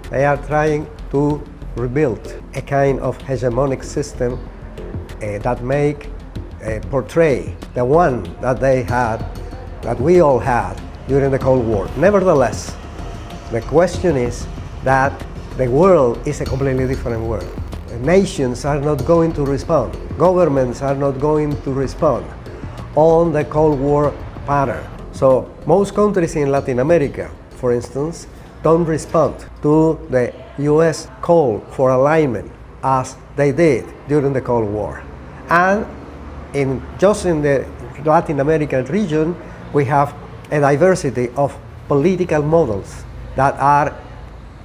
They are trying to rebuild a kind of hegemonic system that portray the one that they had, that we all had during the Cold War. Nevertheless, the question is that the world is a completely different world. Nations are not going to respond. Governments are not going to respond on the Cold War pattern. So most countries in Latin America, for instance, don't respond to the US call for alignment as they did during the Cold War. And just in the Latin American region, we have a diversity of political models that are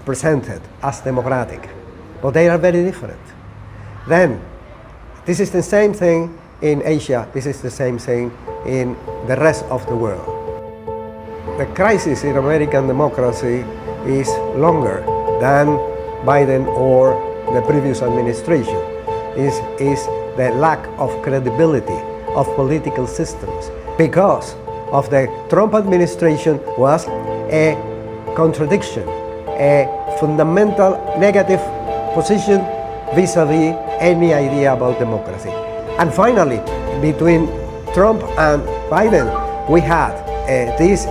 presented as democratic, but they are very different. Then, this is the same thing in Asia, this is the same thing in the rest of the world. The crisis in American democracy is longer than Biden or the previous administration. Is the lack of credibility of political systems, because of the Trump administration was a contradiction, a fundamental negative position vis-a-vis any idea about democracy. And finally, between Trump and Biden, we had this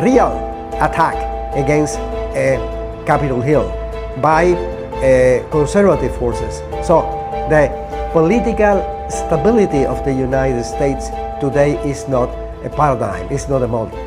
real attack against Capitol Hill by conservative forces. So the political stability of the United States today is not a paradigm, it's not a model.